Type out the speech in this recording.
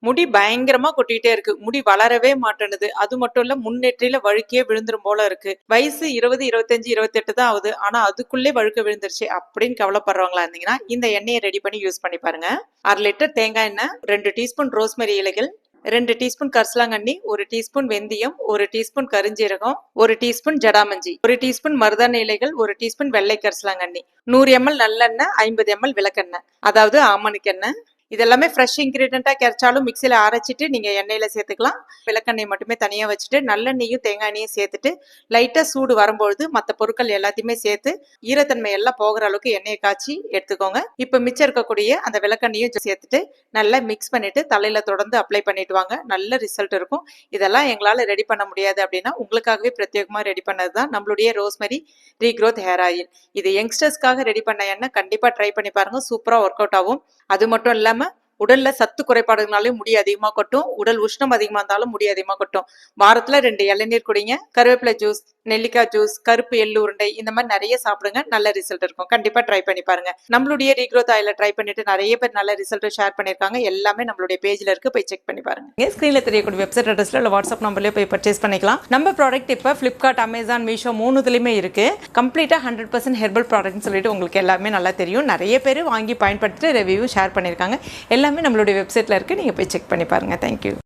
முடி பயங்கரமா கொட்டிட்டே இருக்கு. முடி வளரவே மாட்டேன்னுது. அது மட்டும் இல்ல முன்னெற்றியில வழுக்கியே விழுந்துரும் போல இருக்கு. வயசு 20, 25, 28 தான் ஆகுது. ஆனா அதுக்குள்ளே வழுக்க விழுந்துருச்சு அப்படின்னு கவலைப்படுறவங்களா இருந்தீங்கன்னா இந்த எண்ணெயை ரெடி பண்ணி யூஸ் பண்ணி பாருங்க. 1/2 லிட்டர் தேங்காய் எண்ணெய், 2 டீஸ்பூன் ரோஸ்மெரி இலைகள், 2 டீஸ்பூன் கரிசலாங்கண்ணி, 1 டீஸ்பூன் வெந்தயம், 1 டீஸ்பூன் கருஞ்சீரகம், 1 டீஸ்பூன் ஜடாமஞ்சி, 1 டீஸ்பூன் மருதாணி இலைகள், 1 டீஸ்பூன் வெள்ளை கரிசலாங்கண்ணி, 100 ml நல்லெண்ணெய், 50 ml விளக்கெண்ணெய், அதாவது ஆமணுக்கெண்ணெய். இதெல்லாமே ஃப்ரெஷ் இன்கிரீடியண்டா கிடைச்சாலும் மிக்சியில அரைச்சிட்டு நீங்க எண்ணெயில சேர்த்துக்கலாம். விளக்கெண்ணெய் மட்டுமே தனியா வச்சுட்டு நல்லெண்ணெயும் தேங்காய் எண்ணெயும் சேர்த்துட்டு லைட்டா சூடு வரும்பொழுது மற்ற பொருட்கள் எல்லாத்தையுமே சேர்த்து ஈரத்தன்மை எல்லாம் போகிற அளவுக்கு எண்ணெயை காய்ச்சி எடுத்துக்கோங்க. இப்ப மிச்சம் இருக்கக்கூடிய அந்த விளக்கெண்ணையும் சேர்த்துட்டு நல்லா மிக்ஸ் பண்ணிட்டு தலையில தொடர்ந்து அப்ளை பண்ணிட்டு வாங்க. நல்ல ரிசல்ட் இருக்கும். இதெல்லாம் எங்களால ரெடி பண்ண முடியாது அப்படின்னா உங்களுக்காகவே பிரத்யேகமா ரெடி பண்ணதுதான் நம்மளுடைய ரோஸ்மெரி ரீக்ரோத் ஹேர் ஆயில். இது யங்ஸ்டர்ஸ்க்காக ரெடி பண்ண எண்ணெய். கண்டிப்பா ட்ரை பண்ணி பாருங்க. சூப்பரா ஒர்க் அவுட் ஆகும். அது மட்டும் இல்லாம உடல்ல சத்து குறைபாடுனாலே முடி அதிகமா கொட்டும். உடல் உஷ்ணம் அதிகமா இருந்தாலும் முடி அதிகமா கொட்டும். வாரத்துல 2 இளநீர் குடிங்க. கருவேப்பிலை ஜூஸ், நெல்லிக்காய் ஜூஸ், கருப்பு எள்ளு உருண்டை இந்த மாதிரி நிறைய சாப்பிடுங்க. நல்ல ரிசல்ட் இருக்கும். கண்டிப்பா ட்ரை பண்ணி பாருங்க. நம்மளுடைய ரீக்ரோத் ஆயில ட்ரை பண்ணிட்டு நிறைய பேர் நல்ல ரிசல்ட் ஷேர் பண்ணிருக்காங்க. எல்லாமே நம்மளுடைய பேஜ்ல இருக்கு. போய் செக் பண்ணி பாருங்க. ஸ்கிரீன்ல தெரியக்கூடிய வெப்சைட் அட்ரஸ்ல இல்ல வாட்ஸ்அப் நம்பர்லயே போய் பர்ச்சேஸ் பண்ணிக்கலாம். நம்ம ப்ராடக்ட் இப்ப பிளிப்கார்ட், அமேசான், மீஷோ மூணுத்துலயுமே இருக்கு. கம்ப்ளீட்டா 100% ஹெர்பல் ப்ராடக்ட்னு சொல்லிட்டு உங்களுக்கு எல்லாமே நல்லா தெரியும். நிறைய பேர் வாங்கி பயன்படுத்திட்டு ரிவ்யூ ஷேர் பண்ணிருக்காங்க. எல்லாமே நம்மளுடைய வெப்சைட்ல இருக்கு. நீங்க போய் செக் பண்ணி பாருங்க. தேங்க்யூ.